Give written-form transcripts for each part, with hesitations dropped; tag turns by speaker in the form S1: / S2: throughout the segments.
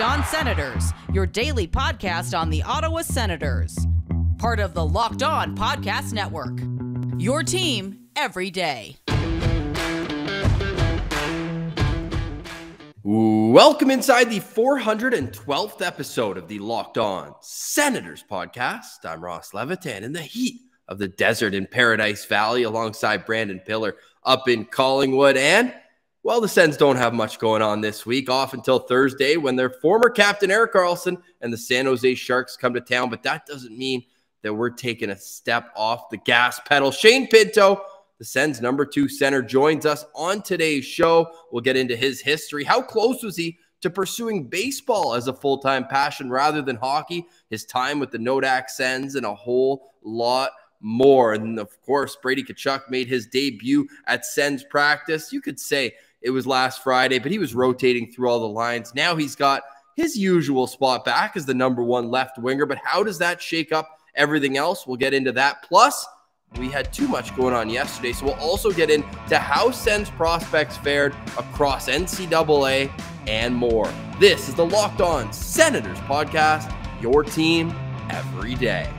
S1: On Senators, your daily podcast on the Ottawa Senators. Part of the Locked On Podcast Network. Your team every day.
S2: Welcome inside the 412th episode of the Locked On Senators podcast. I'm Ross Levitan in the heat of the desert in Paradise Valley alongside Brandon Pillar up in Collingwood. And, well, the Sens don't have much going on this week, off until Thursday when their former captain Erik Karlsson and the San Jose Sharks come to town. But that doesn't mean that we're taking a step off the gas pedal. Shane Pinto, the Sens' number 2 center, joins us on today's show. We'll get into his history. How close was he to pursuing baseball as a full-time passion rather than hockey? His time with the Nodak Sens and a whole lot more. And, of course, Brady Tkachuk made his debut at Sens practice. You could say it was last Friday, but he was rotating through all the lines. Now he's got his usual spot back as the number 1 left winger. But how does that shake up everything else? We'll get into that. Plus, we had too much going on yesterday, so we'll also get into how Sens prospects fared across NCAA and more. This is the Locked On Senators podcast, your team every day.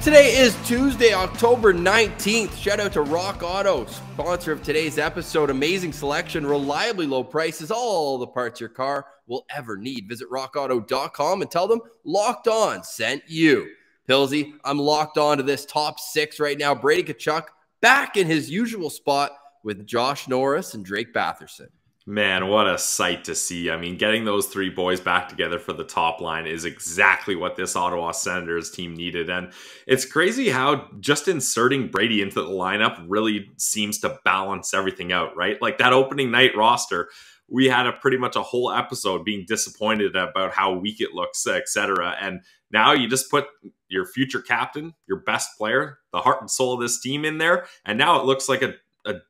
S2: Today is Tuesday, October 19th. Shout out to Rock Auto, sponsor of today's episode. Amazing selection, reliably low prices, all the parts your car will ever need. Visit rockauto.com and tell them Locked On sent you. Pilsy, I'm locked on to this top 6 right now. Brady Tkachuk back in his usual spot with Josh Norris and Drake Batherson.
S3: Man, what a sight to see. I mean, getting those 3 boys back together for the top line is exactly what this Ottawa Senators team needed. And it's crazy how just inserting Brady into the lineup really seems to balance everything out, right? Like that opening night roster, we had pretty much a whole episode being disappointed about how weak it looks, etc. And now you just put your future captain, your best player, the heart and soul of this team in there. And now it looks like a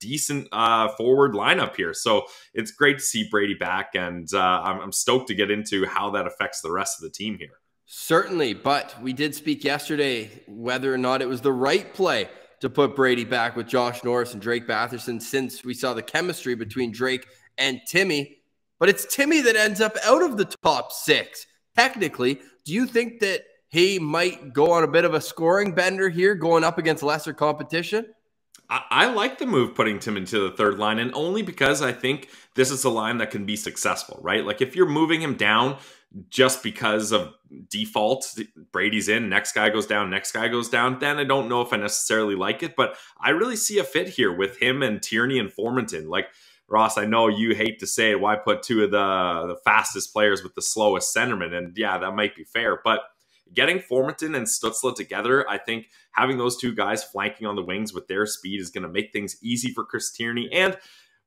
S3: decent forward lineup here. So it's great to see Brady back, and I'm stoked to get into how that affects the rest of the team here.
S2: Certainly, but we did speak yesterday whether or not it was the right play to put Brady back with Josh Norris and Drake Batherson, since we saw the chemistry between Drake and Timmy. But it's Timmy that ends up out of the top 6. Technically, do you think that he might go on a bit of a scoring bender here going up against lesser competition?
S3: I like the move putting Tim into the third line, and only because I think this is a line that can be successful, right? Like if you're moving him down just because of default, Brady's in, next guy goes down, then I don't know if I necessarily like it, but I really see a fit here with him and Tierney and Formanton. Like, Ross, I know you hate to say it, why put 2 of the fastest players with the slowest centerman? And yeah, that might be fair, but getting Formanton and Stützle together, I think having those 2 guys flanking on the wings with their speed is going to make things easy for Chris Tierney. And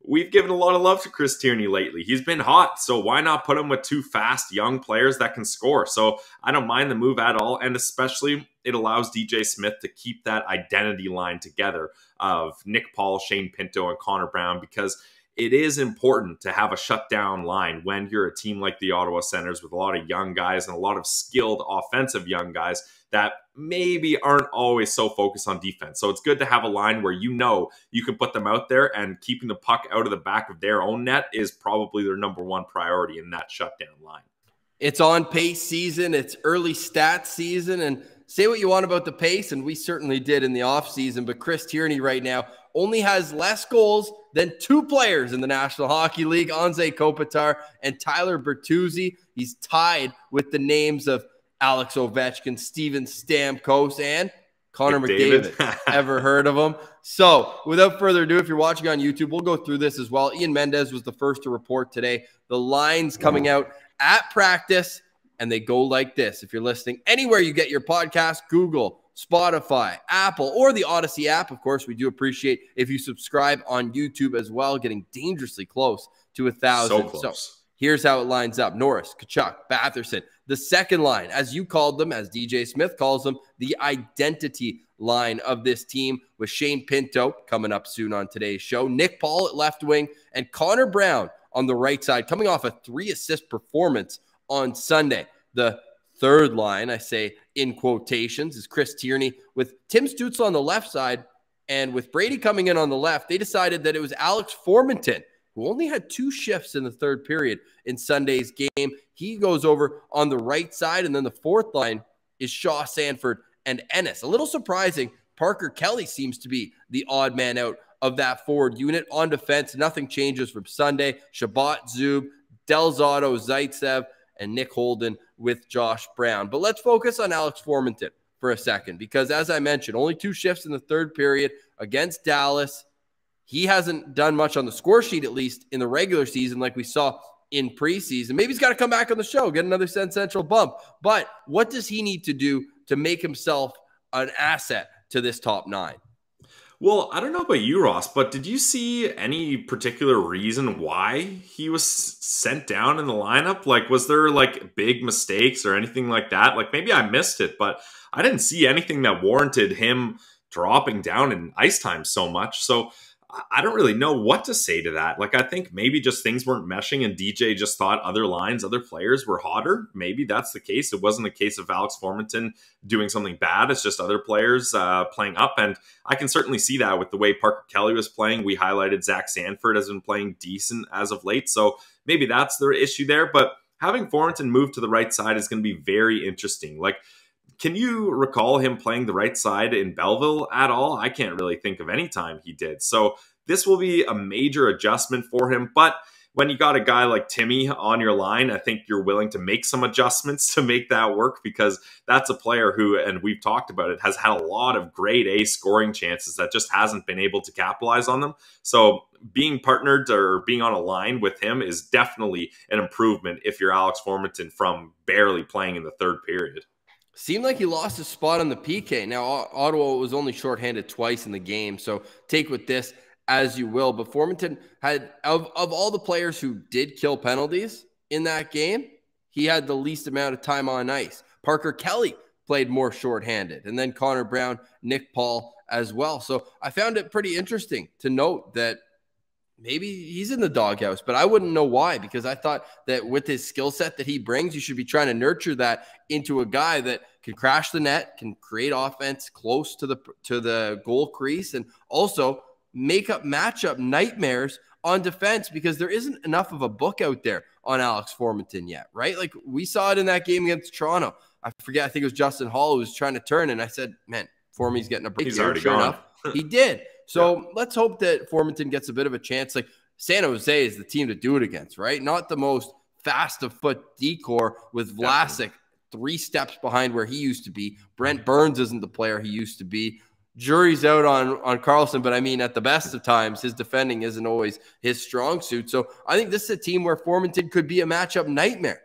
S3: we've given a lot of love to Chris Tierney lately. He's been hot, so why not put him with 2 fast, young players that can score? So I don't mind the move at all, and especially it allows DJ Smith to keep that identity line together of Nick Paul, Shane Pinto, and Connor Brown, because it is important to have a shutdown line when you're a team like the Ottawa Senators with a lot of young guys and a lot of skilled offensive young guys that maybe aren't always so focused on defense. So it's good to have a line where you know you can put them out there, and keeping the puck out of the back of their own net is probably their number 1 priority in that shutdown line.
S2: It's on pace season. It's early stats season, and say what you want about the pace, and we certainly did in the offseason, but Chris Tierney right now only has less goals than 2 players in the National Hockey League, Anze Kopitar and Tyler Bertuzzi. He's tied with the names of Alex Ovechkin, Steven Stamkos, and Connor McDavid. Ever heard of him? So without further ado, if you're watching on YouTube, we'll go through this as well. Ian Mendez was the first to report today. The lines coming out at practice, and they go like this. If you're listening anywhere you get your podcast, Google, Spotify, Apple, or the Odyssey app. Of course, we do appreciate if you subscribe on YouTube as well, getting dangerously close to 1,000.
S3: So close.
S2: So here's how it lines up. Norris, Tkachuk, Batherson. The second line, as you called them, as DJ Smith calls them, the identity line of this team, with Shane Pinto coming up soon on today's show, Nick Paul at left wing, and Connor Brown on the right side, coming off a 3-assist performance on Sunday. The third line, I say in quotations, is Chris Tierney with Tim Stützle on the left side, And with Brady coming in on the left, they decided that it was Alex Formenton, who only had 2 shifts in the third period in Sunday's game. He goes over on the right side, and then the fourth line is Shaw, Sanford, and Ennis. A little surprising, Parker Kelly seems to be the odd man out of that forward unit. On defense, nothing changes from Sunday. Shabbat, Zub, Delzato, Zaitsev, and Nick Holden with Josh Brown. But let's focus on Alex Formenton for a second, because as I mentioned, only 2 shifts in the third period against Dallas. He hasn't done much on the score sheet, at least in the regular season, like we saw in preseason. Maybe he's got to come back on the show, get another Sens Central bump. But what does he need to do to make himself an asset to this top 9?
S3: Well, I don't know about you, Ross, but did you see any particular reason why he was sent down in the lineup? Like, was there like big mistakes or anything like that? Like, maybe I missed it, but I didn't see anything that warranted him dropping down in ice time so much. So I don't really know what to say to that. Like, I think maybe just things weren't meshing and DJ just thought other lines, other players were hotter. Maybe that's the case. It wasn't a case of Alex Formenton doing something bad. It's just other players playing up. And I can certainly see that with the way Parker Kelly was playing. We highlighted Zach Sanford has been playing decent as of late. So maybe that's the issue there. But having Formenton move to the right side is going to be very interesting. Like, can you recall him playing the right side in Belleville at all? I can't really think of any time he did. So this will be a major adjustment for him. But when you got a guy like Timmy on your line, I think you're willing to make some adjustments to make that work, because that's a player who, and we've talked about it, has had a lot of grade A scoring chances that just hasn't been able to capitalize on them. So being partnered or being on a line with him is definitely an improvement if you're Alex Formenton from barely playing in the third period.
S2: Seemed like he lost his spot on the PK. Now, Ottawa was only shorthanded twice in the game, so take with this as you will. But Formenton had, of all the players who did kill penalties in that game, he had the least amount of time on ice. Parker Kelly played more shorthanded, and then Connor Brown, Nick Paul as well. So I found it pretty interesting to note that maybe he's in the doghouse, but I wouldn't know why, because I thought that with his skill set that he brings, you should be trying to nurture that into a guy that can crash the net, can create offense close to the goal crease, and also make up matchup nightmares on defense, because there isn't enough of a book out there on Alex Formenton yet, right? Like, we saw it in that game against Toronto. I forget, I think it was Justin Hall who was trying to turn, and I said, man, Forme's getting a break.
S3: He's already gone.
S2: Enough, he did. So let's hope that Formenton gets a bit of a chance. Like, San Jose is the team to do it against, right? Not the most fast of foot decor with Vlasic 3 steps behind where he used to be. Brent Burns isn't the player he used to be. Jury's out on Carlson, but I mean, at the best of times, his defending isn't always his strong suit. So I think this is a team where Formenton could be a matchup nightmare.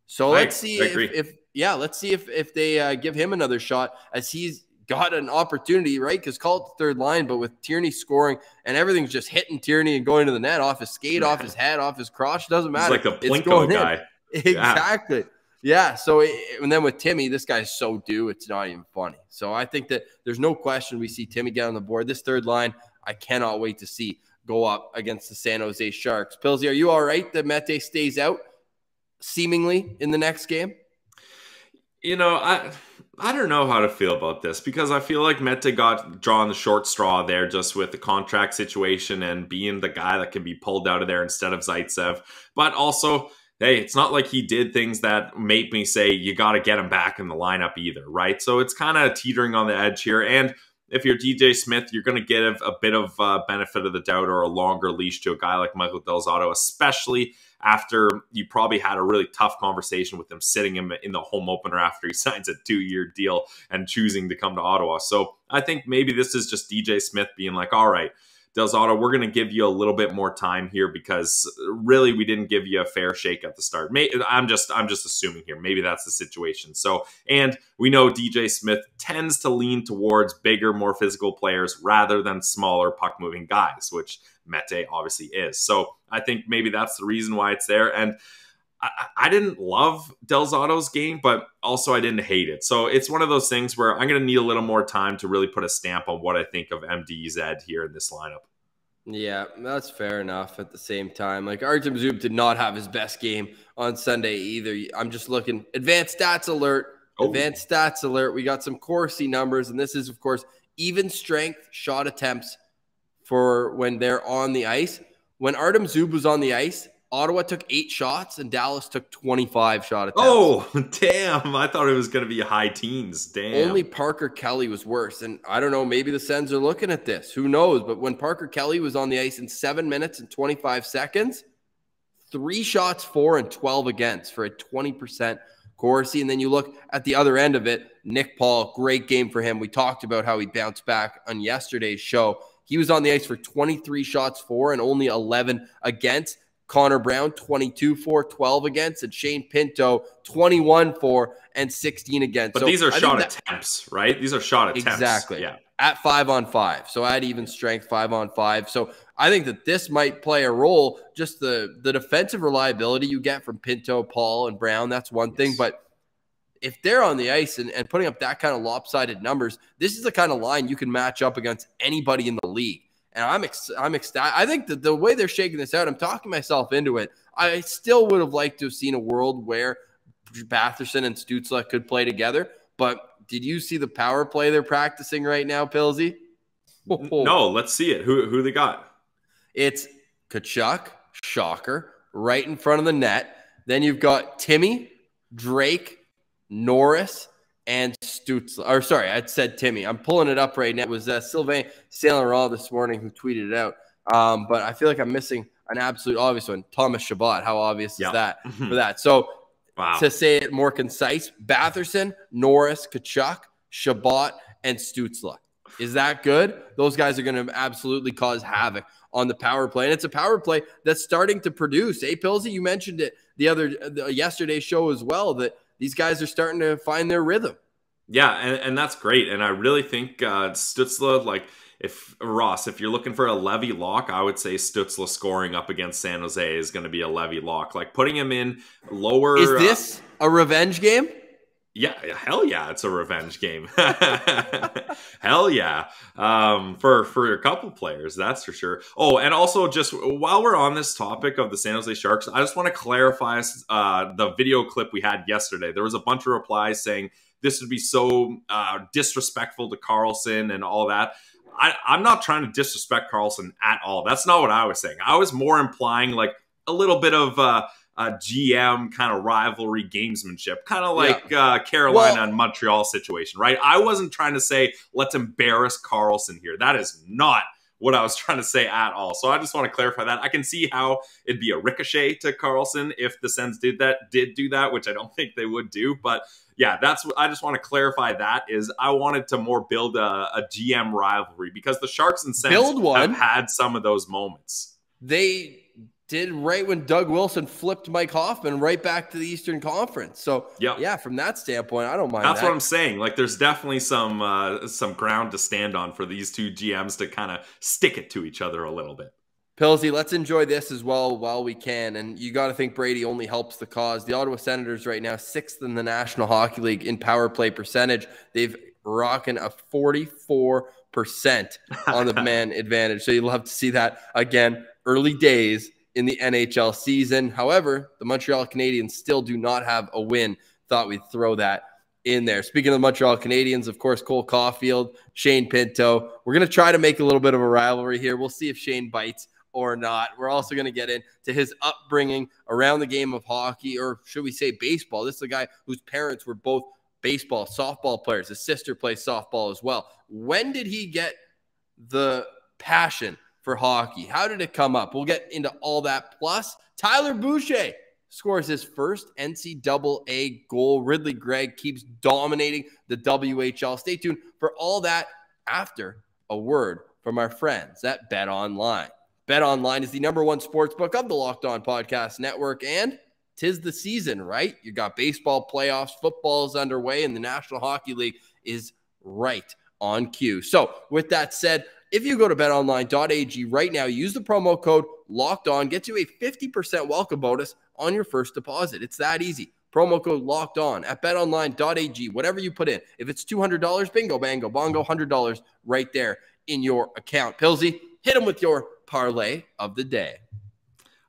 S2: So let's see if they give him another shot, as he's got an opportunity, right? Because call it the third line, but with Tierney scoring and everything's just hitting Tierney and going to the net, off his skate, off his head, off his crotch, doesn't matter.
S3: He's like the Plinko guy.
S2: Exactly. Yeah. So, and then with Timmy, this guy's so due, it's not even funny. So I think that there's no question we see Timmy get on the board. This third line, I cannot wait to see go up against the San Jose Sharks. Pilsy, are you all right that Mete stays out seemingly in the next game?
S3: You know, I don't know how to feel about this, because I feel like Mete got drawn the short straw there just with the contract situation and being the guy that can be pulled out of there instead of Zaitsev. But also, hey, it's not like he did things that made me say you got to get him back in the lineup either, right? So it's kind of teetering on the edge here. And if you're DJ Smith, you're going to give a bit of benefit of the doubt or a longer leash to a guy like Michael Delzato, especially after you probably had a really tough conversation with him, sitting him in the home opener after he signs a 2-year deal and choosing to come to Ottawa. So I think maybe this is just DJ Smith being like, all right, Delzato, we're going to give you a little bit more time here, because really we didn't give you a fair shake at the start. I'm just assuming here. Maybe that's the situation. So, and we know DJ Smith tends to lean towards bigger, more physical players rather than smaller puck-moving guys, which Mete obviously is. So I think maybe that's the reason why it's there. And I didn't love Delzato's game, but also I didn't hate it. So it's one of those things where I'm going to need a little more time to really put a stamp on what I think of MDZ here in this lineup.
S2: Yeah, that's fair enough. At the same time, like, Artem Zub did not have his best game on Sunday either. I'm just looking. Advanced stats alert. Advanced stats alert. We got some Corsi numbers, and this is, of course, even strength shot attempts for when they're on the ice. When Artem Zub was on the ice, Ottawa took 8 shots and Dallas took 25 shot attempts.
S3: Oh, damn. I thought it was going to be high teens. Damn.
S2: Only Parker Kelly was worse. And I don't know, maybe the Sens are looking at this. Who knows? But when Parker Kelly was on the ice in 7 minutes and 25 seconds, 3 shots for and 12 against for a 20% Corsi. And then you look at the other end of it, Nick Paul, great game for him. We talked about how he bounced back on yesterday's show. He was on the ice for 23 shots for and only 11 against. Connor Brown, 22 for, 12 against, and Shane Pinto, 21 for and 16 against.
S3: But
S2: so
S3: these are shot attempts, right? These are shot attempts.
S2: Exactly.
S3: Yeah.
S2: At 5-on-5. So at even strength, 5-on-5. So I think that this might play a role. Just the defensive reliability you get from Pinto, Paul, and Brown, that's one thing. But if they're on the ice and putting up that kind of lopsided numbers, this is the kind of line you can match up against anybody in the league. And I'm ecstatic. I think that the way they're shaking this out, I'm talking myself into it. I still would have liked to have seen a world where Batherson and Stützle could play together. But did you see the power play they're practicing right now, Pilsy?
S3: No, let's see it. Who they got?
S2: It's Tkachuk, shocker, right in front of the net. Then you've got Timmy, Drake, Norris, and Stützle. Or sorry, I said Timmy. I'm pulling it up right now. It was Sylvain Saint-Laurent this morning who tweeted it out. But I feel like I'm missing an absolute obvious one. Thomas Chabot. How obvious is that for that? So to say it more concise, Batherson, Norris, Tkachuk, Chabot, and Stützle. Is that good? Those guys are going to absolutely cause havoc on the power play. And it's a power play that's starting to produce. Hey, Pilsy, you mentioned it yesterday's show as well, that these guys are starting to find their rhythm.
S3: Yeah, and that's great. And I really think Stützle, like, if you're looking for a Levy lock, I would say Stützle scoring up against San Jose is going to be a Levy lock. Like, putting him in lower.
S2: Is this a revenge game?
S3: Yeah, hell yeah, it's a revenge game. Hell yeah. For a couple players, that's for sure. Oh, and also just while we're on this topic of the San Jose Sharks, I just want to clarify the video clip we had yesterday. There was a bunch of replies saying this would be so disrespectful to Karlsson and all that. I'm not trying to disrespect Karlsson at all. That's not what I was saying. I was more implying like a little bit of a GM kind of rivalry gamesmanship, kind of like Carolina and Montreal situation, right? I wasn't trying to say, let's embarrass Karlsson here. That is not what I was trying to say at all. So I just want to clarify that. I can see how it'd be a ricochet to Karlsson if the Sens did do that, which I don't think they would do. But yeah, I just want to clarify that is I wanted to more build a GM rivalry because the Sharks and Sens have had some of those moments.
S2: They did right when Doug Wilson flipped Mike Hoffman right back to the Eastern Conference. So, yeah, from that standpoint, I don't mind
S3: That's what I'm saying. Like, there's definitely some ground to stand on for these two GMs to kind of stick it to each other a little bit.
S2: Pilsy, let's enjoy this as well while we can. And you got to think Brady only helps the cause. The Ottawa Senators right now, 6th in the National Hockey League in power play percentage. They've rocking a 44% on the man advantage. So you'll have to see that again, early days in the NHL season. However, the Montreal Canadiens still do not have a win. Thought we'd throw that in there. Speaking of the Montreal Canadiens, of course, Cole Caufield, Shane Pinto. We're going to try to make a little bit of a rivalry here. We'll see if Shane bites or not. We're also going to get into his upbringing around the game of hockey, or should we say baseball. This is a guy whose parents were both baseball, softball players. His sister plays softball as well. When did he get the passion for hockey? How did it come up? We'll get into all that. Plus, Tyler Boucher scores his first NCAA goal. Ridley Gregg keeps dominating the WHL. Stay tuned for all that after a word from our friends at Bet Online. Bet Online is the #1 sportsbook of the Locked On Podcast Network, and 'tis the season, right? You got baseball playoffs, football is underway, and the National Hockey League is right on cue. So, with that said, if you go to betonline.ag right now, use the promo code LOCKEDON, gets you a 50% welcome bonus on your first deposit. It's that easy. Promo code LOCKEDON at betonline.ag. Whatever you put in. If it's $200, bingo, bango, bongo, $100 right there in your account. Pilsy, hit them with your parlay of the day.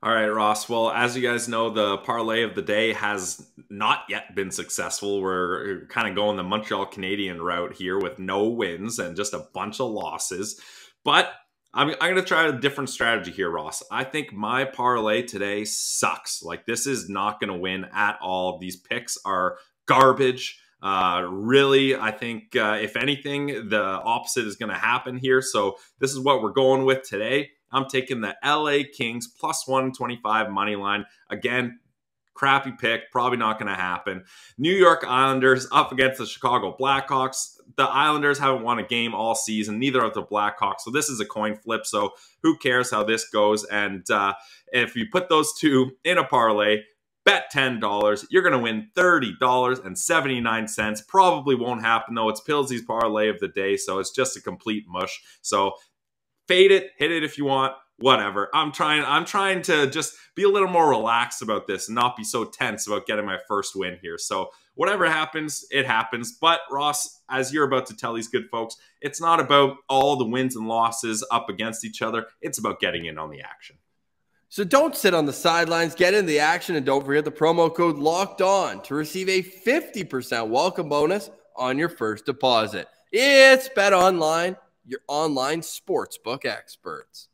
S3: All right, Ross. Well, as you guys know, the parlay of the day has not yet been successful. We're kind of going the Montreal Canadian route here with no wins and just a bunch of losses. But I'm going to try a different strategy here, Ross. I think my parlay today sucks. Like, this is not going to win at all. These picks are garbage. Really, I think if anything, the opposite is going to happen here. So this is what we're going with today. I'm taking the LA Kings plus 125 money line. Again, crappy pick, probably not going to happen. New York Islanders up against the Chicago Blackhawks. The Islanders haven't won a game all season, neither of the Blackhawks. So this is a coin flip. So who cares how this goes? And if you put those two in a parlay, bet $10, you're going to win $30.79. Probably won't happen though. It's Pillsy's parlay of the day, so it's just a complete mush. So fade it, hit it if you want, whatever. I'm trying to just be a little more relaxed about this and not be so tense about getting my first win here. So whatever happens, it happens. But Ross, as you're about to tell these good folks, it's not about all the wins and losses up against each other. It's about getting in on the action.
S2: So don't sit on the sidelines, get in the action, and don't forget the promo code Locked On to receive a 50% welcome bonus on your first deposit. It's Bet Online, your online sportsbook experts.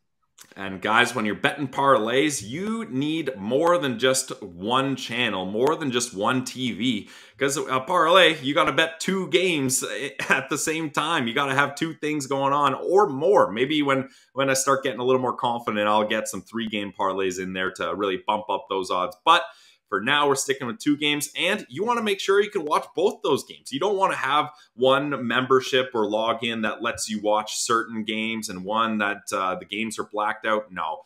S3: And guys, when you're betting parlays, you need more than just one channel, more than just one TV. Because a parlay, you got to bet 2 games at the same time. You got to have 2 things going on or more. Maybe when I start getting a little more confident, I'll get some 3-game parlays in there to really bump up those odds. But for now, we're sticking with 2 games, and you want to make sure you can watch both those games. You don't want to have one membership or login that lets you watch certain games and one that the games are blacked out. No,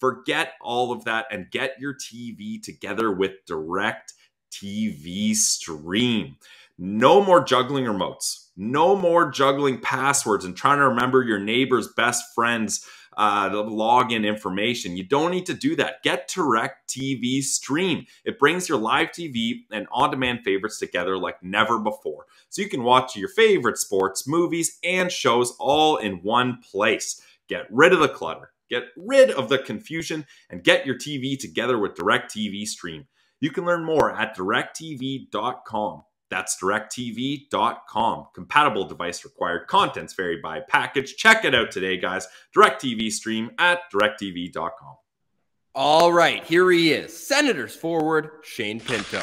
S3: forget all of that and get your TV together with Direct TV Stream. No more juggling remotes. No more juggling passwords and trying to remember your neighbor's best friend's login information. You don't need to do that. Get Direct TV Stream. It brings your live TV and on-demand favorites together like never before. So you can watch your favorite sports, movies, and shows all in one place. Get rid of the clutter. Get rid of the confusion and get your TV together with Direct TV Stream. You can learn more at directtv.com. That's directtv.com. Compatible device required. Contents vary by package. Check it out today, guys. Direct TV Stream at directtv.com.
S2: All right, here he is. Senators forward, Shane Pinto.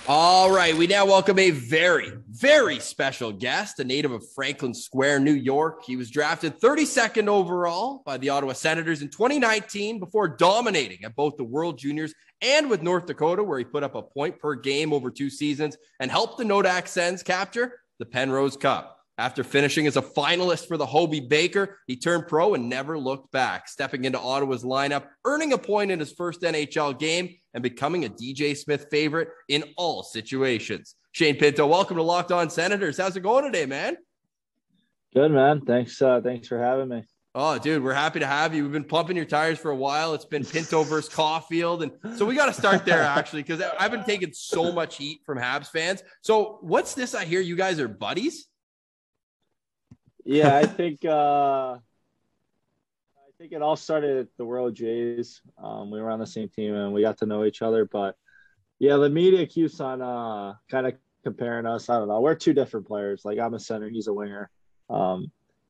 S2: All right, we now welcome a very, very special guest, a native of Franklin Square, New York. He was drafted 32nd overall by the Ottawa Senators in 2019 before dominating at both the World Juniors and with North Dakota, where he put up a point per game over 2 seasons and helped the Nodak Sens capture the Penrose Cup. After finishing as a finalist for the Hobey Baker, he turned pro and never looked back, stepping into Ottawa's lineup, earning a point in his first NHL game, and becoming a DJ Smith favorite in all situations. Shane Pinto, welcome to Locked On Senators. How's it going today, man?
S4: Good, man. Thanks for having me.
S2: Oh, dude, we're happy to have you. We've been pumping your tires for a while. It's been Pinto versus Caufield. And so we got to start there, actually, because I've been taking so much heat from Habs fans. So what's this? I hear you guys are buddies?
S4: Yeah, I think it all started at the World Jays. We were on the same team and we got to know each other. But yeah, the media keeps on kind of comparing us. I don't know. We're 2 different players. Like, I'm a center, he's a winger.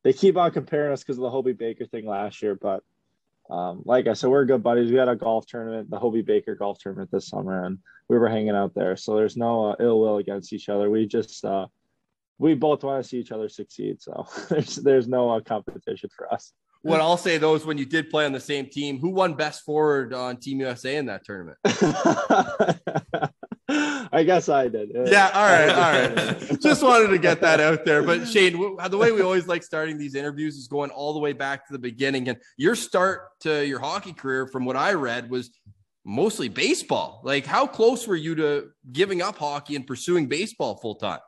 S4: They keep on comparing us because of the Hobey Baker thing last year. But like I said, we're good buddies. We had a golf tournament, the Hobey Baker golf tournament this summer, and we were hanging out there. So there's no ill will against each other. We just we both want to see each other succeed. So there's no competition for us.
S2: What I'll say, though, is when you did play on the same team, who won best forward on Team USA in that tournament?
S4: I guess I did.
S2: Yeah, all right. Just wanted to get that out there. But Shane, the way we always like starting these interviews is going all the way back to the beginning. And your start to your hockey career, from what I read, was mostly baseball. Like, how close were you to giving up hockey and pursuing baseball full time?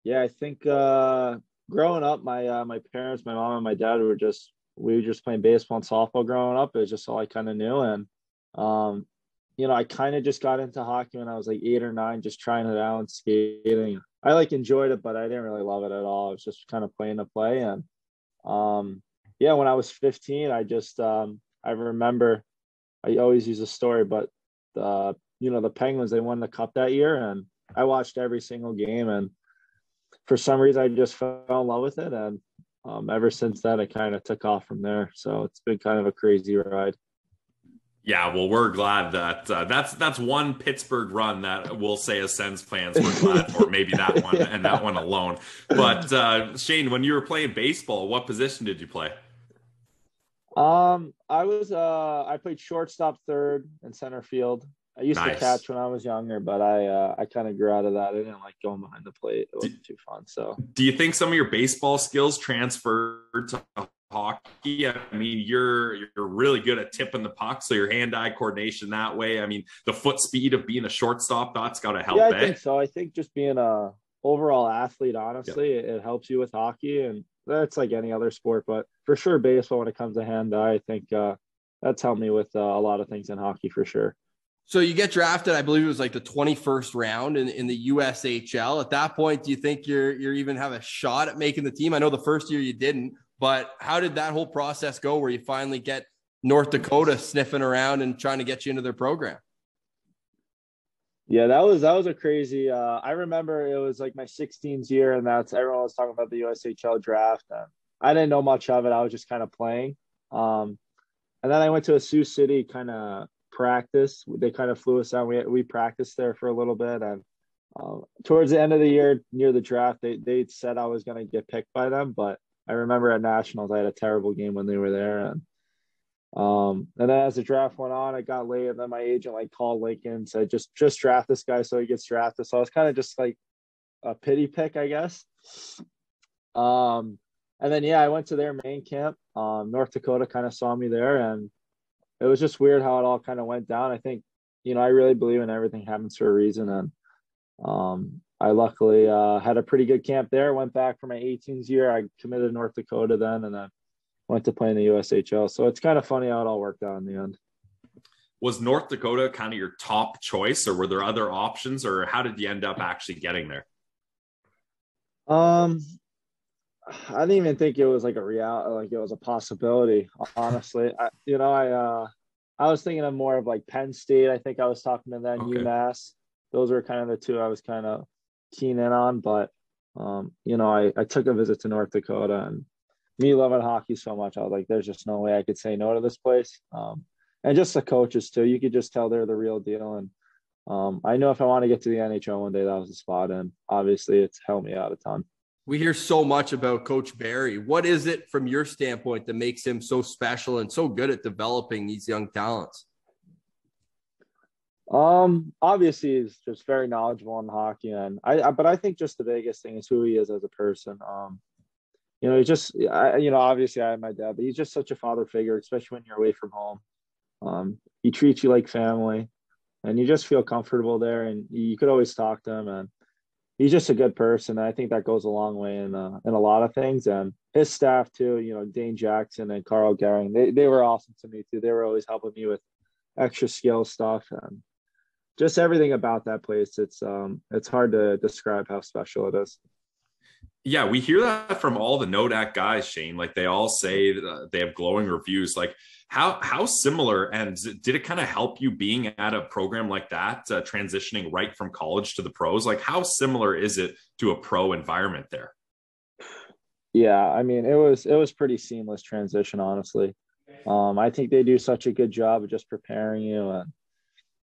S4: Yeah, I think growing up, my parents, my mom and my dad we were just playing baseball and softball growing up. It was just all I kind of knew. And, I kind of just got into hockey when I was like 8 or 9, just trying it out and skating. I enjoyed it, but I didn't really love it at all. I was just kind of playing to play. And, yeah, when I was 15, I just I remember I always use a story, but the Penguins, they won the cup that year, and I watched every single game, and for some reason I just fell in love with it, and ever since then it kind of took off from there. So it's been kind of a crazy ride.
S3: Yeah, well, we're glad that that's one Pittsburgh run that we'll say as Sens fans we're glad for. Maybe that one and that one alone. But Shane, when you were playing baseball, what position did you play?
S4: I played shortstop, third, and center field. I used to catch when I was younger, but I kind of grew out of that. I didn't like going behind the plate. It wasn't too fun. So,
S3: do you think some of your baseball skills transferred to hockey? I mean, you're really good at tipping the puck, so your hand-eye coordination that way. I mean, the foot speed of being a shortstop, that's got to help.
S4: Yeah, I think so. I think just being a overall athlete, honestly, it helps you with hockey, and that's like any other sport. But for sure, baseball, when it comes to hand-eye, I think that's helped me with a lot of things in hockey for sure.
S2: So you get drafted, I believe it was like the 21st round in the USHL. At that point, do you think you're even have a shot at making the team? I know the first year you didn't, but how did that whole process go where you finally get North Dakota sniffing around and trying to get you into their program?
S4: Yeah, that was a crazy. I remember it was like my 16th year, and everyone was talking about the USHL draft. I didn't know much of it. I was just kind of playing. And then I went to a Sioux City kind of practice. They kind of flew us out. We practiced there for a little bit, and towards the end of the year, near the draft, they said I was going to get picked by them. But I remember at Nationals, I had a terrible game when they were there, and then as the draft went on, it got late, and then my agent called Lincoln and said, just draft this guy so he gets drafted. So I was kind of just like a pity pick, I guess. And then I went to their main camp. North Dakota kind of saw me there, and it was just weird how it all kind of went down. I think, I really believe in everything happens for a reason. And I luckily had a pretty good camp there. Went back for my 18th year. I committed to North Dakota then, and then went to play in the USHL. So it's kind of funny how it all worked out in the end.
S3: Was North Dakota kind of your top choice, or were there other options, or how did you end up actually getting there?
S4: I didn't even think it was like a reality, like it was a possibility, honestly. I was thinking of more of like Penn State. I think I was talking to them, okay. UMass. Those were kind of the two I was kind of keen in on. But, I took a visit to North Dakota, and me loving hockey so much, I was like, there's just no way I could say no to this place. And just the coaches too, you could just tell they're the real deal. And I know if I want to get to the NHL one day, that was the spot. And obviously it's helped me out a ton.
S2: We hear so much about Coach Barry. What is it from your standpoint that makes him so special and so good at developing these young talents?
S4: Obviously he's just very knowledgeable in hockey, and but I think just the biggest thing is who he is as a person. Obviously I have my dad, but he's just such a father figure, especially when you're away from home. He treats you like family, and you just feel comfortable there, and you could always talk to him, and he's just a good person. I think that goes a long way in a lot of things. And his staff too, Dane Jackson and Carl Gehring, they were awesome to me too. They were always helping me with extra skill stuff, and just everything about that place. It's hard to describe how special it is.
S3: Yeah, we hear that from all the Nodak guys, Shane. Like they all say they have glowing reviews. Like how similar, and did it kind of help you being at a program like that, transitioning right from college to the pros? Like how similar is it to a pro environment there?
S4: Yeah, I mean, it was pretty seamless transition, honestly. I think they do such a good job of just preparing you and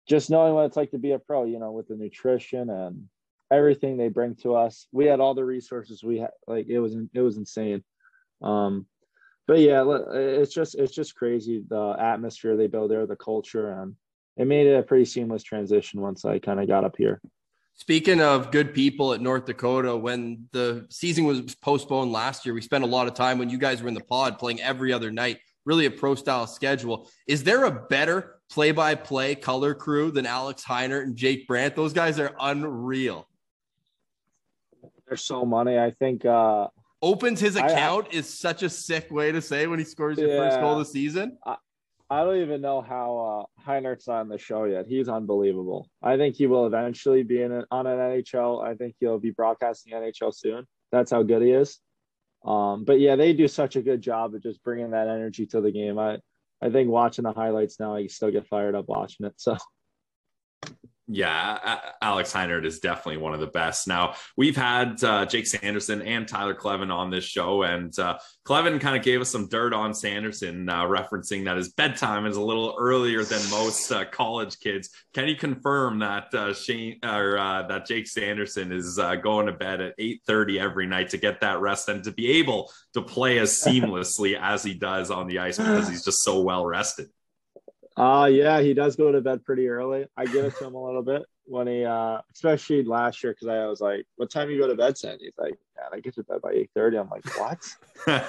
S4: just knowing what it's like to be a pro, with the nutrition and everything they bring to us. We had all the resources we had. Like it was insane. But yeah, it's just crazy, the atmosphere they build there, the culture, and it made it a pretty seamless transition once I kind of got up here.
S2: Speaking of good people at North Dakota, when the season was postponed last year, we spent a lot of time when you guys were in the pod playing every other night, really a pro style schedule. Is there a better play-by-play color crew than Alex Heinert and Jake Brandt? Those guys are unreal.
S4: They're so money. I think
S2: opens his account is such a sick way to say when he scores your first goal of the season.
S4: I don't even know how Heinert's on the show yet. He's unbelievable. I think he will eventually be on an NHL. I think he'll be broadcasting NHL soon. That's how good he is. But yeah, they do such a good job of just bringing that energy to the game. I think watching the highlights now, I still get fired up watching it. So
S3: Yeah, Alex Heinert is definitely one of the best. Now, we've had Jake Sanderson and Tyler Clevin on this show, and Clevin kind of gave us some dirt on Sanderson, referencing that his bedtime is a little earlier than most college kids. Can you confirm that that Jake Sanderson is going to bed at 8:30 every night to get that rest and to be able to play as seamlessly as he does on the ice because he's just so well rested?
S4: Yeah, he does go to bed pretty early. I give it to him a little bit when he, especially last year, because I was like, "What time you go to bed, Sandy?" He's like, "Man, I get to bed by 8:30." I'm like, "What?"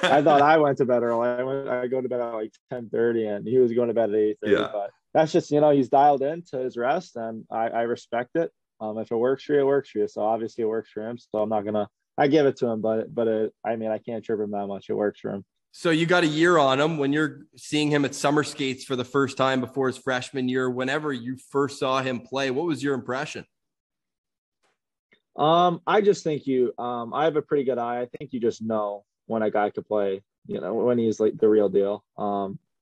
S4: I thought I went to bed early. I go to bed at like 10:30, and he was going to bed at 8:30.
S3: Yeah.
S4: But that's just, he's dialed into his rest, and I respect it. If it works for you, it works for you. So obviously it works for him. So I'm not gonna. I give it to him, but I mean, I can't trip him that much. It works for him.
S2: So you got a year on him. When you're seeing him at summer skates for the first time before his freshman year, whenever you first saw him play, what was your impression?
S4: I just think I have a pretty good eye. I think you just know when a guy could play, when he's like the real deal.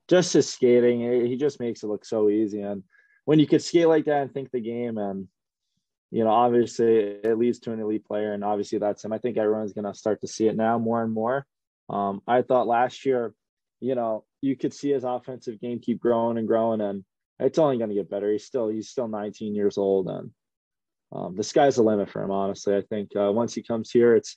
S4: Just his skating, he just makes it look so easy. And when you could skate like that and think the game, and, obviously it leads to an elite player, and obviously that's him. I think everyone's going to start to see it now more and more. I thought last year, you could see his offensive game keep growing and growing, and it's only going to get better. He's still 19 years old, and the sky's the limit for him. Honestly, I think once he comes here, it's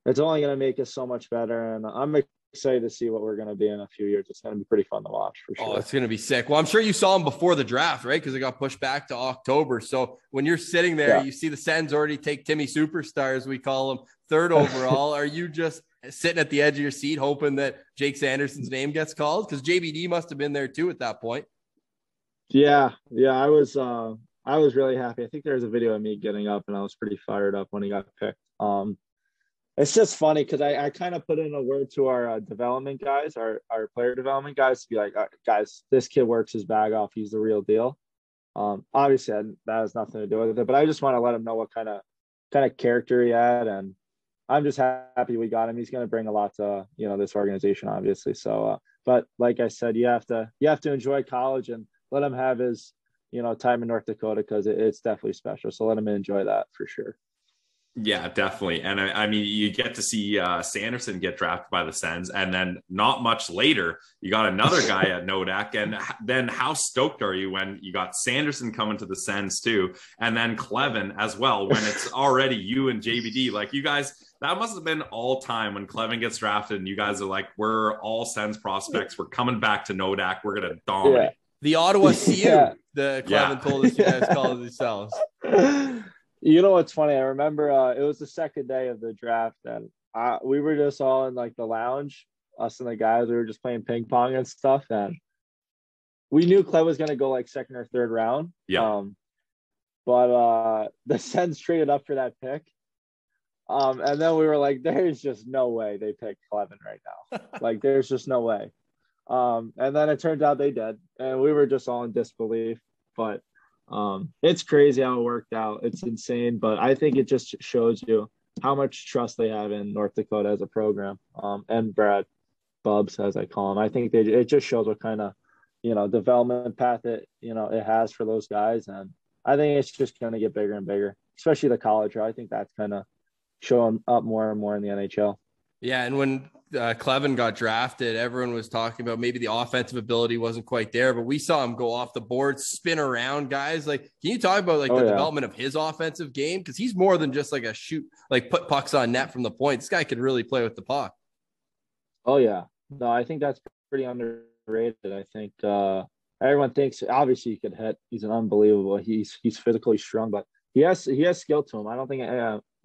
S4: only going to make us so much better, and I'm excited to see what we're going to be in a few years. It's going to be pretty fun to watch for sure.
S2: Oh, it's going to be sick. Well, I'm sure you saw him before the draft, right? Because it got pushed back to October. So when you're sitting there, you see the Sens already take Timmy Superstar, as we call him, 3rd overall. Are you just sitting at the edge of your seat hoping that Jake Sanderson's name gets called? Because JBD must have been there too at that point.
S4: Yeah, I was really happy. I think there was a video of me getting up, and I was pretty fired up when he got picked. It's just funny because I kind of put in a word to our development guys, our player development guys, to be like, guys, this kid works his bag off. He's the real deal. Obviously that has nothing to do with it, but I just want to let him know what kind of character he had, and I'm just happy we got him. He's going to bring a lot to this organization, obviously. So, but like I said, you have to enjoy college and let him have his time in North Dakota, because it's definitely special. So let him enjoy that for sure.
S3: Yeah, definitely. And I mean, you get to see Sanderson get drafted by the Sens, and then not much later, you got another guy at Nodak. And then how stoked are you when you got Sanderson coming to the Sens too, and then Clevin as well, when it's already you and JBD? Like, you guys, that must have been all time when Clevin gets drafted, and you guys are like, we're all Sens prospects. We're coming back to Nodak. We're going to dominate.
S4: Yeah.
S2: The Ottawa CU, the Clevin told us you guys call it themselves.
S4: You know what's funny? I remember it was the second day of the draft, and we were just all in like the lounge, us and the guys. We were just playing ping pong and stuff, and we knew Clem was going to go like 2nd or 3rd round.
S3: Yeah.
S4: But the Sens traded up for that pick, and then we were like, "There's just no way they picked Clevin right now. Like, there's just no way." And then it turned out they did, and we were just all in disbelief. But it's crazy how it worked out. It's insane, but I think it just shows you how much trust they have in North Dakota as a program, and Brad Bubs, as I call him. I think it just shows what kind of development path it has for those guys, and I think it's just going to get bigger and bigger, especially the college. I think that's kind of showing up more and more in the NHL.
S2: Yeah, and when Clevin got drafted, everyone was talking about maybe the offensive ability wasn't quite there, but we saw him go off the board, spin around guys. Like, can you talk about the development of his offensive game? Because he's more than just like a shoot, like put pucks on net from the point. This guy could really play with the puck.
S4: Oh yeah, no, I think that's pretty underrated. I think everyone thinks obviously he could hit. He's an unbelievable. He's physically strong, but he has skill to him. I don't think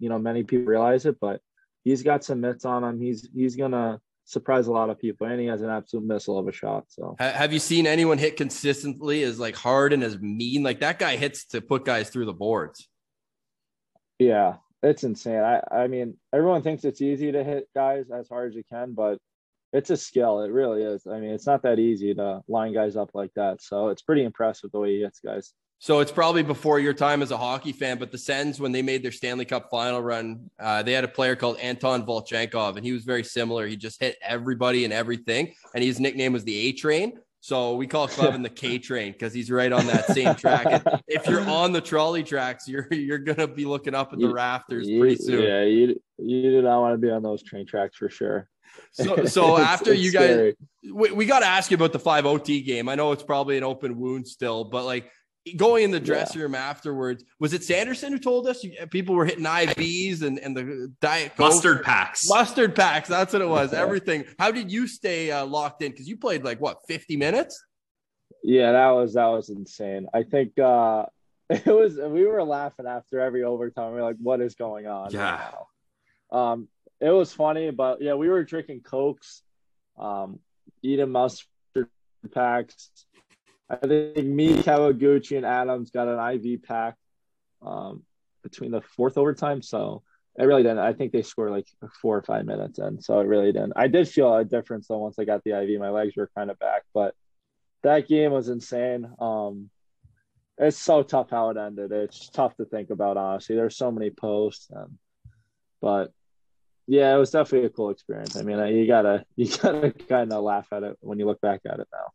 S4: many people realize it, but he's got some mitts on him. He's gonna surprise a lot of people, and he has an absolute missile of a shot. So,
S2: have you seen anyone hit consistently as like hard and as mean? Like, that guy hits to put guys through the boards.
S4: Yeah, it's insane. I mean, everyone thinks it's easy to hit guys as hard as you can, but it's a skill. It really is. I mean, it's not that easy to line guys up like that. So it's pretty impressive the way he hits guys.
S2: So it's probably before your time as a hockey fan, but the Sens, when they made their Stanley Cup final run, they had a player called Anton Volchenkov, and he was very similar. He just hit everybody and everything, and his nickname was the A-Train. So we call Clevin the K-Train because he's right on that same track. And if you're on the trolley tracks, you're going to be looking up at the rafters pretty soon.
S4: Yeah, you do not want to be on those train tracks for sure.
S2: So after
S4: it's
S2: you guys,
S4: scary.
S2: we got to ask you about the 5 OT game. I know it's probably an open wound still, but like going in the dressing room afterwards, was it Sanderson who told us people were hitting IVs and the Diet Coke?
S3: Mustard packs.
S2: That's what it was. Everything. How did you stay locked in? Because you played 50 minutes?
S4: Yeah, that was insane. I think we were laughing after every overtime. We were like, what is going on?
S3: Yeah.
S4: Right now? It was funny, but yeah, we were drinking Cokes, eating mustard packs. I think me, Kawaguchi, and Adams got an IV pack between the fourth overtime. So it really didn't. I think they scored 4 or 5 minutes in. So it really didn't. I did feel a difference though once I got the IV. My legs were kind of back, but that game was insane. It's so tough how it ended. It's tough to think about, honestly. There's so many posts, but yeah, it was definitely a cool experience. I mean, you gotta kind of laugh at it when you look back at it now.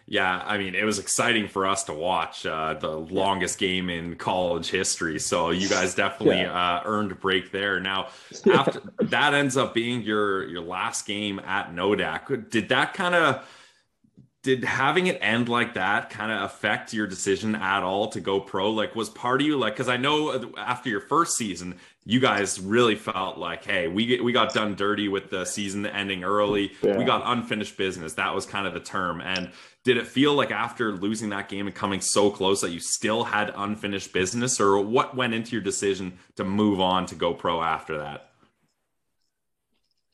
S3: Yeah, I mean, it was exciting for us to watch the longest game in college history. So you guys definitely earned a break there. Now, after that ends up being your last game at Nodak, did having it end like that kind of affect your decision at all to go pro? Like, was part of you because I know after your first season, you guys really felt like, hey, we got done dirty with the season ending early. Yeah. We got unfinished business. That was kind of the term. And did it feel like after losing that game and coming so close that you still had unfinished business, or what went into your decision to move on to go pro after that?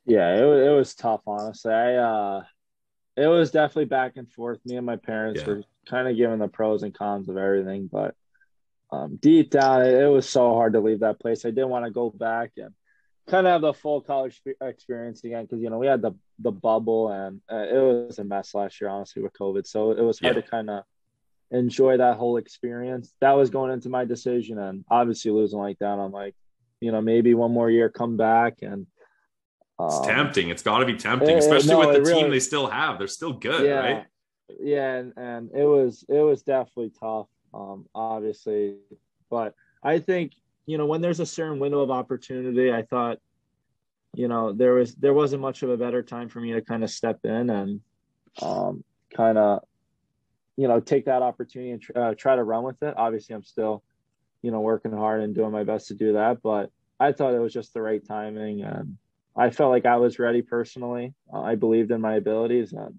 S4: Yeah, it was tough, honestly. It was definitely back and forth. Me and my parents were kind of giving the pros and cons of everything, but deep down, it was so hard to leave that place. I didn't want to go back and kind of have the full college experience again because, we had the bubble and it was a mess last year, honestly, with COVID. So it was hard to kind of enjoy that whole experience. That was going into my decision, and obviously losing like that, I'm like, maybe one more year, come back and
S3: it's tempting. It's got to be tempting, especially with the team they still have. They're still good, right?
S4: Yeah, and it was definitely tough, obviously. But I think, when there's a certain window of opportunity, I thought, there wasn't much of a better time for me to kind of step in and kind of, take that opportunity and try to run with it. Obviously, I'm still, working hard and doing my best to do that. But I thought it was just the right timing, and I felt like I was ready personally. I believed in my abilities, and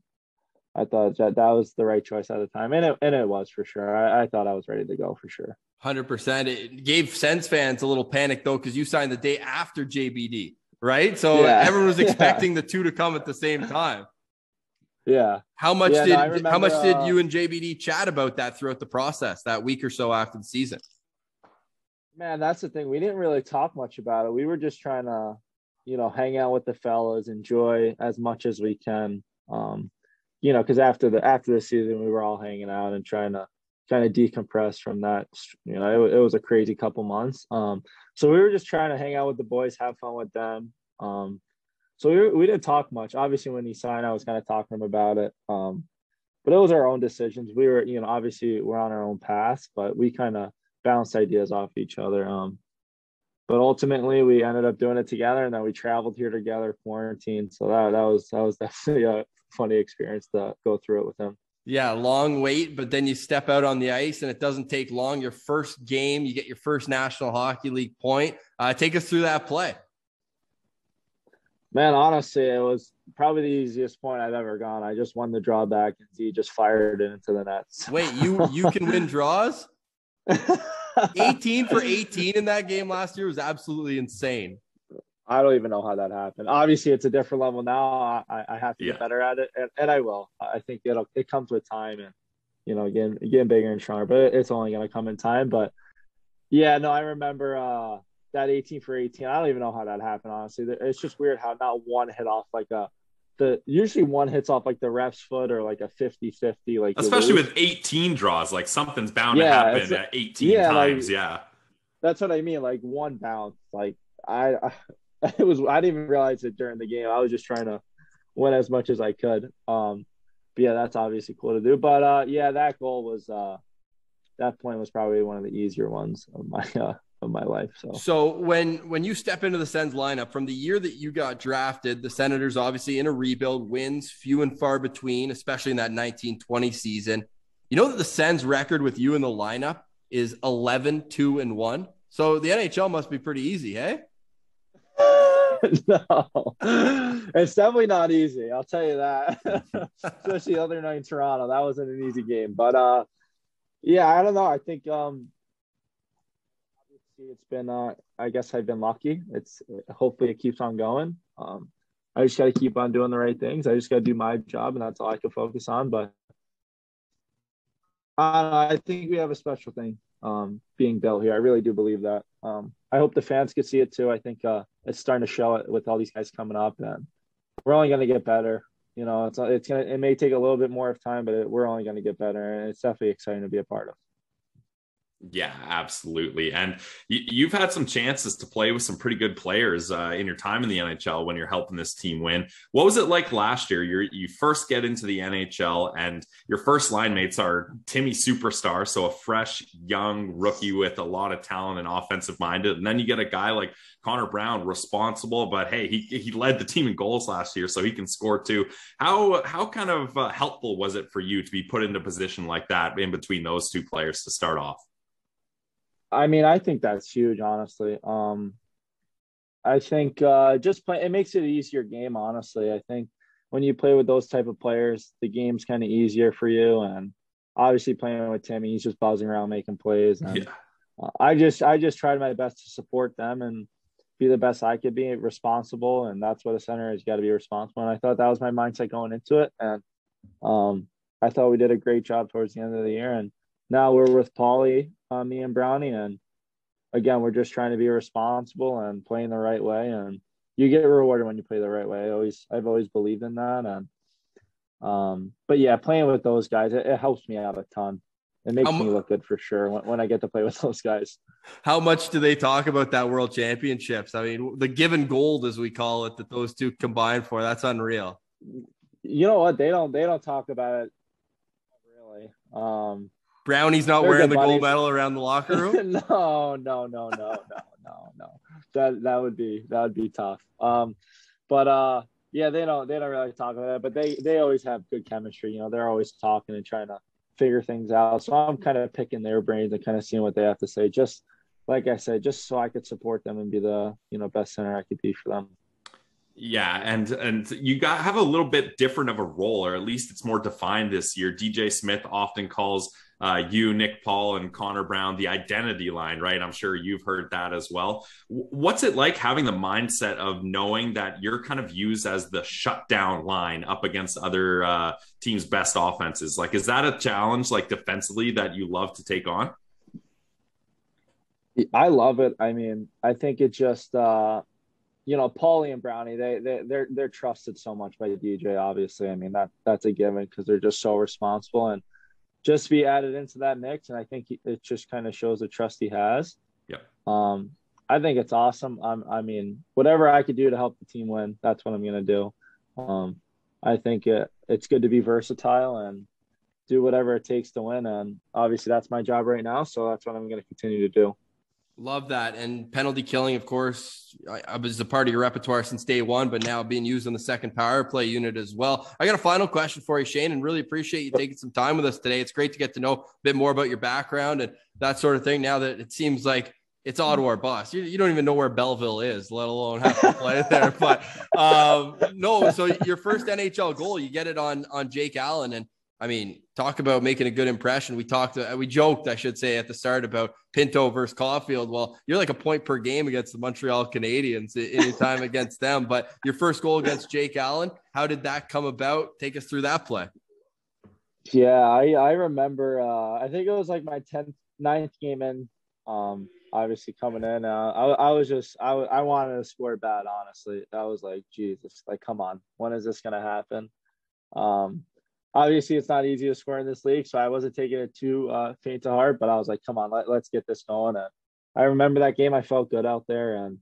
S4: I thought that was the right choice at the time. And it was for sure. I thought I was ready to go for sure.
S2: 100%. It gave Sens fans a little panic though, because you signed the day after JBD, right? So everyone was expecting the two to come at the same time.
S4: Yeah.
S2: How much did you and JBD chat about that throughout the process, that week or so after the season?
S4: Man, that's the thing. We didn't really talk much about it. We were just trying to, hang out with the fellas, enjoy as much as we can. Because after the season, we were all hanging out and trying to kind of decompress from that. It was a crazy couple months. So we were just trying to hang out with the boys, have fun with them. So we didn't talk much. Obviously, when he signed, I was kind of talking to him about it. But it was our own decisions. We were, obviously we're on our own paths, but we kind of bounced ideas off each other. But ultimately, we ended up doing it together, and then we traveled here together, quarantine. So that was definitely a funny experience to go through it with him.
S2: Yeah, long wait, but then you step out on the ice, and it doesn't take long. Your first game, you get your first National Hockey League point. Take us through that play.
S4: Man, honestly, it was probably the easiest point I've ever gone. I just won the drawback, and he just fired it into the nets.
S2: Wait, you can win draws? 18 for 18 in that game last year was absolutely insane.
S4: I don't even know how that happened. Obviously, it's a different level now. I have to get better at it, and I will. I think it comes with time, and getting bigger and stronger. But it's only going to come in time. But yeah, no, I remember that 18 for 18. I don't even know how that happened. Honestly, it's just weird how not one hit off like a usually one hits off like the ref's foot or like a 50-50, like
S3: especially with 18 draws, like something's bound to happen at 18 times.
S4: Like, that's what I mean. Like one bounce, like I I didn't even realize it during the game. I was just trying to win as much as I could. But yeah, that's obviously cool to do. But yeah, that goal was that point was probably one of the easier ones of my life.
S2: So when you step into the Sens lineup from the year that you got drafted, the Senators obviously in a rebuild, wins few and far between, especially in that 1920 season. You know that the Sens record with you in the lineup is 11-2-1. So the NHL must be pretty easy, hey?
S4: No, it's definitely not easy. I'll tell you that. Especially the other night in Toronto, that wasn't an easy game. But yeah, I don't know. I think obviously it's been I guess I've been lucky. It's hopefully it keeps on going. I just got to keep on doing the right things. I just got to do my job, and that's all I can focus on. But I think we have a special thing being built here. I really do believe that. I hope the fans can see it too. I think it's starting to show it with all these guys coming up, and we're only going to get better. You know, it may take a little bit more of time, but we're only going to get better, and it's definitely exciting to be a part of.
S3: Yeah, absolutely. And you've had some chances to play with some pretty good players in your time in the NHL when you're helping this team win. What was it like last year? You first get into the NHL and your first line mates are Timmy Superstar, so a fresh, young rookie with a lot of talent and offensive minded. And then you get a guy like Connor Brown, responsible, but hey, he led the team in goals last year, so he can score too. How kind of helpful was it for you to be put into a position like that in between those two players to start off?
S4: I mean, I think that's huge, honestly. I think it makes it an easier game, honestly. I think when you play with those type of players, the game's kind of easier for you. And obviously playing with Timmy, he's just buzzing around making plays. And I just tried my best to support them and be the best I could be, responsible. And that's what a center has got to be, responsible. And I thought that was my mindset going into it. And I thought we did a great job towards the end of the year. And now we're with Paulie, me and Brownie, and again, we're just trying to be responsible and playing the right way. And you get rewarded when you play the right way. I've always believed in that. And but yeah, playing with those guys, it helps me out a ton. It makes me look good for sure when I get to play with those guys.
S2: How much do they talk about that World Championships? I mean, the given gold, as we call it, that those two combined for, that's unreal.
S4: You know what? They don't talk about it really.
S2: Brownie's not wearing the gold medal around the locker room?
S4: No. That would be tough. But yeah, they don't really talk about that, but they always have good chemistry. You know, they're always talking and trying to figure things out. So I'm kind of picking their brains and kind of seeing what they have to say. Just like I said, just so I could support them and be the, best center I could be for them.
S3: Yeah, and you have a little bit different of a role, or at least it's more defined this year. DJ Smith often calls you, Nick Paul, and Connor Brown the identity line, right? I'm sure you've heard that as well. What's it like having the mindset of knowing that you're kind of used as the shutdown line up against other teams' best offenses? Like, is that a challenge, like defensively, that you love to take on?
S4: I love it. I mean, I think it just Paulie and Brownie, they're trusted so much by DJ, obviously. I mean, that's a given because they're just so responsible, and just be added into that mix. And I think it just kind of shows the trust he has.
S3: Yeah.
S4: I think it's awesome. I mean, whatever I could do to help the team win, that's what I'm going to do. I think it's good to be versatile and do whatever it takes to win. And obviously that's my job right now. So that's what I'm going to continue to do.
S2: Love that. And penalty killing, of course, I was a part of your repertoire since day one, but now being used on the second power play unit as well. I got a final question for you, Shane, and really appreciate you taking some time with us today. It's great to get to know a bit more about your background and that sort of thing. Now that it seems like it's Ottawa or bust. You don't even know where Belleville is, let alone have to play there. But no, so your first NHL goal, you get it on Jake Allen. And I mean, talk about making a good impression. We joked, I should say, at the start about Pinto versus Caufield. Well, you're like a point per game against the Montreal Canadiens in your time against them. But your first goal against Jake Allen, how did that come about? Take us through that play.
S4: Yeah, I remember, I think it was like my 9th game in. obviously coming in. I was just I wanted to score bad, honestly. I was like, Jesus, like, come on, when is this gonna happen? Obviously it's not easy to score in this league, so I wasn't taking it too faint to heart, but I was like, come on, let's get this going. And I remember that game. I felt good out there, and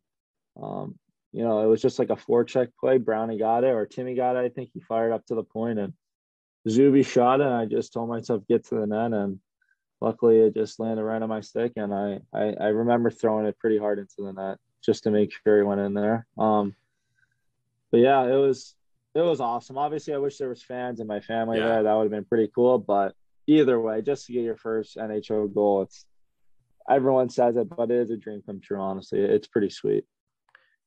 S4: you know, it was just like a forecheck play. Brownie got it, or Timmy got it. I think he fired up to the point, and Zuby shot it. And I just told myself, get to the net, and luckily it just landed right on my stick. And I remember throwing it pretty hard into the net just to make sure it went in there. But yeah, it was awesome. Obviously, I wish there was fans and my family there. That would have been pretty cool. But either way, just to get your first NHL goal, everyone says it, but it is a dream come true. Honestly, it's pretty sweet.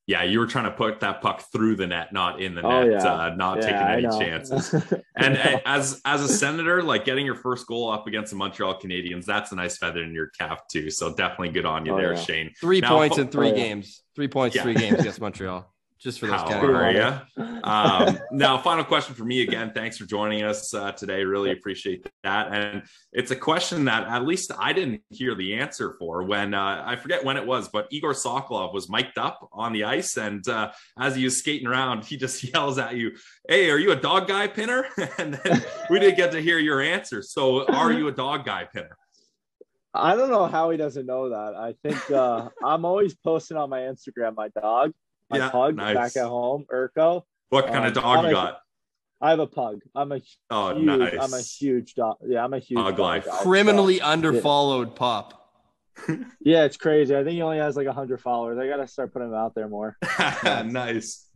S3: Yeah, you were trying to put that puck through the net, not in the net, not taking any chances. And as a Senator, like, getting your first goal up against the Montreal Canadiens, that's a nice feather in your cap too. So definitely good on you there, Shane.
S2: 3 points in 3 games. 3 points, 3 games against Montreal. Just for those
S3: categories. Now, final question for me again. Thanks for joining us today. Really appreciate that. And it's a question that at least I didn't hear the answer for when I forget when it was, but Igor Sokolov was mic'd up on the ice. And as he was skating around, he just yells at you, "Hey, are you a dog guy, Pinner?" And then we didn't get to hear your answer. So are you a dog guy, Pinner?
S4: I don't know how he doesn't know that. I think I'm always posting on my Instagram my dog. My pug back at home, Urko.
S3: What kind of dog you got?
S4: I have a pug. I'm a huge dog. Yeah, I'm a huge
S3: pug
S4: dog
S3: life.
S2: Criminally underfollowed pup.
S4: Yeah, it's crazy. I think he only has like 100 followers. I gotta start putting him out there more.
S3: Nice.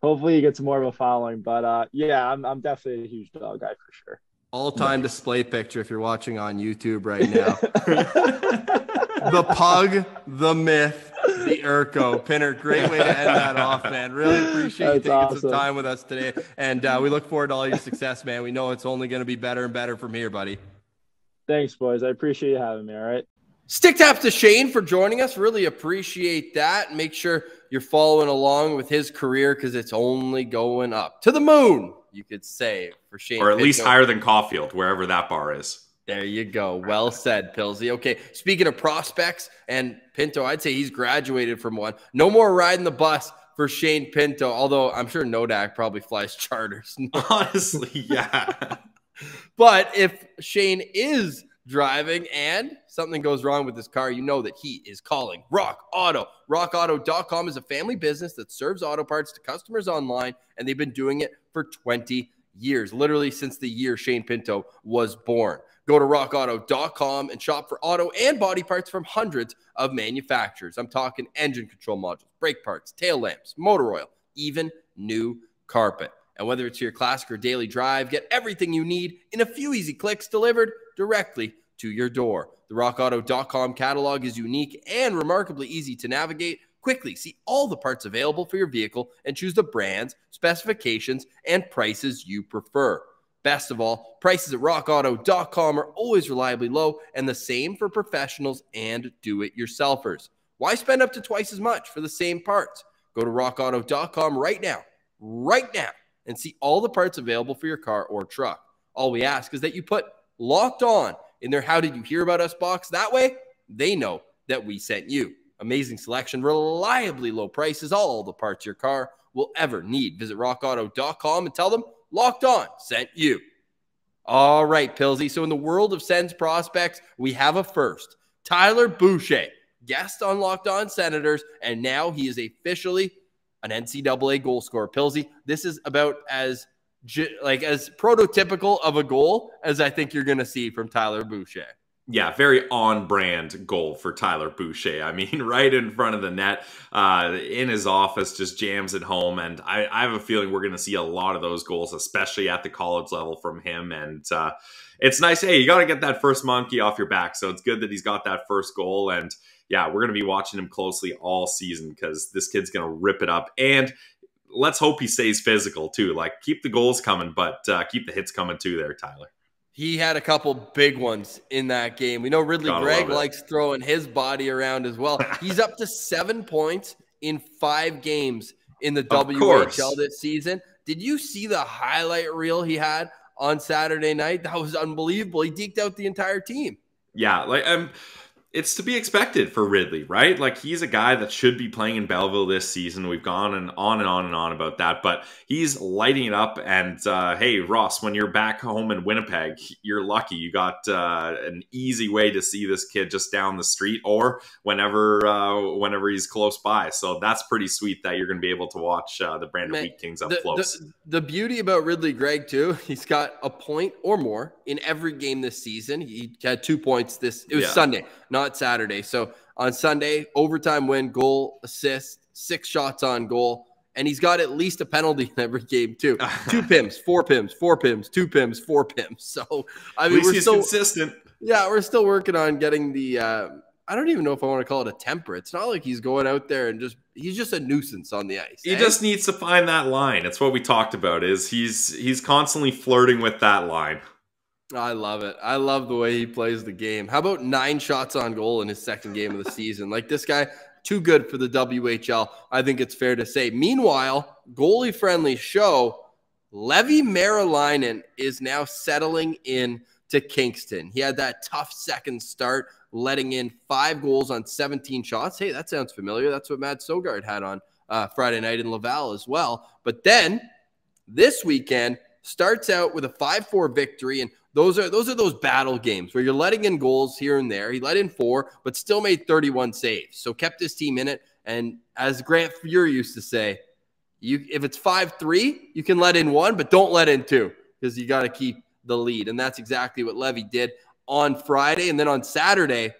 S4: Hopefully he gets more of a following. But yeah, I'm definitely a huge dog guy for sure.
S2: All-time display picture if you're watching on YouTube right now. The pug, the myth, the Urko. Pinner, great way to end that off, man. Really appreciate you taking some time with us today. And we look forward to all your success, man. We know it's only going to be better and better from here, buddy.
S4: Thanks, boys. I appreciate you having me, all right?
S2: Stick taps to Shane for joining us. Really appreciate that. Make sure you're following along with his career because it's only going up. To the moon, you could say, for Shane.
S3: Or at least higher than Caufield, wherever that bar is.
S2: There you go. Well said, Pilsy. Okay, speaking of prospects and Pinto, I'd say he's graduated from one. No more riding the bus for Shane Pinto, although I'm sure Nodak probably flies charters.
S3: Honestly, yeah.
S2: But if Shane is driving and something goes wrong with his car, you know that he is calling Rock Auto. RockAuto.com is a family business that serves auto parts to customers online, and they've been doing it for 20 years, literally since the year Shane Pinto was born. Go to rockauto.com and shop for auto and body parts from hundreds of manufacturers. I'm talking engine control modules, brake parts, tail lamps, motor oil, even new carpet. And whether it's your classic or daily drive, get everything you need in a few easy clicks delivered directly to your door. The rockauto.com catalog is unique and remarkably easy to navigate. Quickly see all the parts available for your vehicle and choose the brands, specifications, and prices you prefer. Best of all, prices at rockauto.com are always reliably low, and the same for professionals and do-it-yourselfers. Why spend up to twice as much for the same parts? Go to rockauto.com right now, and see all the parts available for your car or truck. All we ask is that you put Locked On in their How Did You Hear About Us box. That way, they know that we sent you. Amazing selection, reliably low prices, all the parts your car will ever need. Visit rockauto.com and tell them Locked On sent you. All right, Pilsy. So in the world of Sens prospects, we have a first. Tyler Boucher, guest on Locked On Senators, and now he is officially an NCAA goal scorer. Pilsy, this is about as prototypical of a goal as I think you're going to see from Tyler Boucher.
S3: Yeah, very on-brand goal for Tyler Boucher. I mean, right in front of the net, in his office, just jams it home. And I have a feeling we're going to see a lot of those goals, especially at the college level from him. And it's nice. Hey, you got to get that first monkey off your back. So it's good that he's got that first goal. And yeah, we're going to be watching him closely all season because this kid's going to rip it up. And let's hope he stays physical too. Like, keep the goals coming, but keep the hits coming too there, Tyler.
S2: He had a couple big ones in that game. We know Ridley Gregg likes throwing his body around as well. He's up to 7 points in 5 games in the WHL this season. Did you see the highlight reel he had on Saturday night? That was unbelievable. He deked out the entire team.
S3: Yeah, It's to be expected for Ridley, right? Like, he's a guy that should be playing in Belleville this season. We've gone and on and on and on about that, but he's lighting it up. And hey, Ross, when you're back home in Winnipeg, you're lucky. You got an easy way to see this kid just down the street, or whenever he's close by. So that's pretty sweet that you're going to be able to watch the Brandon Wheat Kings up close.
S2: The beauty about Ridley Gregg too, he's got a point or more in every game this season. He had 2 points it was Sunday, not Saturday. So on Sunday, overtime win, goal, assist, 6 shots on goal, and he's got at least a penalty in every game too. 2 PIMs, 4 PIMs, 4 PIMs, 2 PIMs, 4 PIMs. So I mean,
S3: we're still consistent. Yeah,
S2: we're still working on getting the. I don't even know if I want to call it a temper. It's not like he's going out there and he's just a nuisance on the ice.
S3: He just needs to find that line. It's what we talked about. Is he's constantly flirting with that line.
S2: I love it. I love the way he plays the game. How about 9 shots on goal in his second game of the season? Like, this guy, too good for the WHL, I think it's fair to say. Meanwhile, goalie-friendly show, Levi Merilainen is now settling in to Kingston. He had that tough second start, letting in 5 goals on 17 shots. Hey, that sounds familiar. That's what Matt Sogard had on Friday night in Laval as well. But then this weekend starts out with a 5-4 victory, and those are those battle games where you're letting in goals here and there. He let in 4, but still made 31 saves. So kept his team in it. And as Grant Fuhr used to say, if it's 5-3, you can let in 1, but don't let in 2 because you got to keep the lead. And that's exactly what Levy did on Friday. And then on Saturday,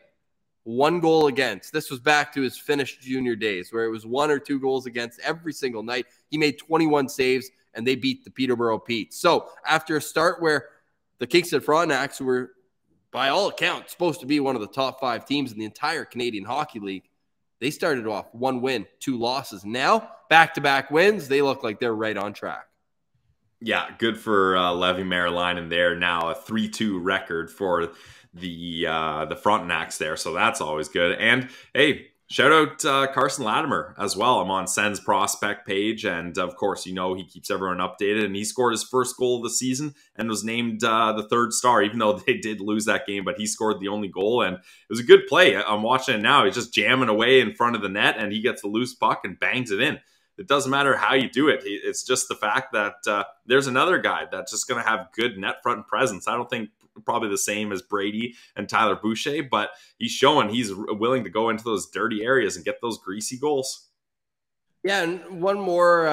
S2: 1 goal against. This was back to his Finnish junior days where it was 1 or 2 goals against every single night. He made 21 saves, and they beat the Peterborough Petes. So after a start where the Kingston Frontenacs, who were, by all accounts, supposed to be one of the top 5 teams in the entire Canadian Hockey League, they started off 1 win, 2 losses. Now, back-to-back wins, they look like they're right on track.
S3: Yeah, good for Levi Merilainen there. Now a 3-2 record for the Frontenacs there, so that's always good. And hey, shout out Carson Latimer as well. I'm on Sens prospect page, and of course, you know, he keeps everyone updated. And he scored his first goal of the season and was named the 3rd star, even though they did lose that game. But he scored the only goal, and it was a good play. I'm watching it now. He's just jamming away in front of the net, and he gets the loose puck and bangs it in. It doesn't matter how you do it. It's just the fact that there's another guy that's just going to have good net front presence. I don't think probably the same as Brady and Tyler Boucher, but he's showing he's willing to go into those dirty areas and get those greasy goals.
S2: Yeah, and one more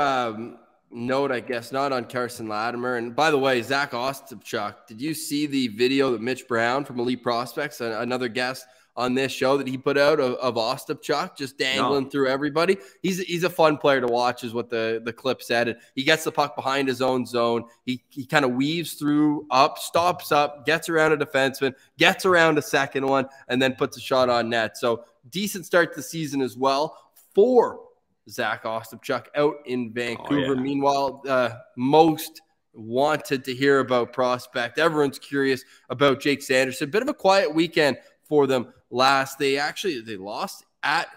S2: note, I guess, not on Carson Latimer. And by the way, Zach Ostapchuk, did you see the video that Mitch Brown from Elite Prospects, another guest on this show that he put out of Ostapchuk just dangling through everybody? He's a fun player to watch is what the clip said. And he gets the puck behind his own zone. He kind of weaves through, stops up, gets around a defenseman, gets around a second one, and then puts a shot on net. So decent start to the season as well for Zach Ostapchuk out in Vancouver.
S3: Oh, yeah.
S2: Meanwhile, most wanted to hear about prospect. Everyone's curious about Jake Sanderson. Bit of a quiet weekend for them last. They lost at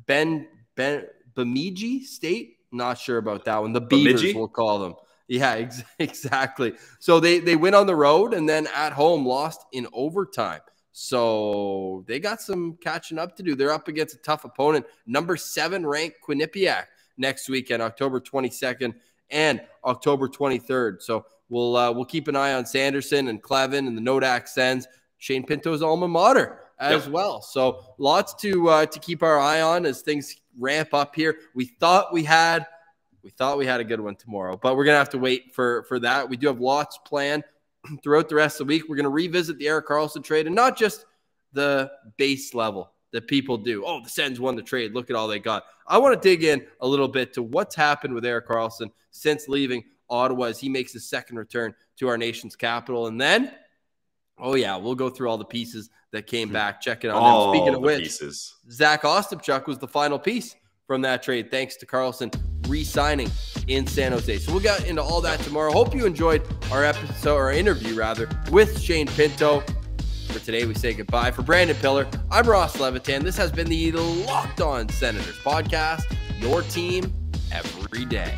S2: Bemidji State. Not sure about that one. The Beavers, we'll call them. Yeah, exactly. So they win on the road and then at home lost in overtime. So they got some catching up to do. They're up against a tough opponent, number 7 ranked Quinnipiac next weekend, October 22nd and October 23rd. So we'll keep an eye on Sanderson and Clevin and the Nodak Sens, Shane Pinto's alma mater as well. So lots to keep our eye on as things ramp up here. We thought we had a good one tomorrow, but we're gonna have to wait for that. We do have lots planned throughout the rest of the week. We're gonna revisit the Erik Karlsson trade, and not just the base level that people do. Oh, the Sens won the trade. Look at all they got. I want to dig in a little bit to what's happened with Erik Karlsson since leaving Ottawa as he makes his second return to our nation's capital. And then, oh yeah, we'll go through all the pieces that came back. Check it out.
S3: All
S2: Speaking of which,
S3: pieces.
S2: Zach Ostapchuk was the final piece from that trade, thanks to Karlsson re-signing in San Jose. So we'll get into all that tomorrow. Hope you enjoyed our interview with Shane Pinto. For today, we say goodbye. For Brandon Pillar, I'm Ross Levitan. This has been the Locked On Senators podcast, your team every day.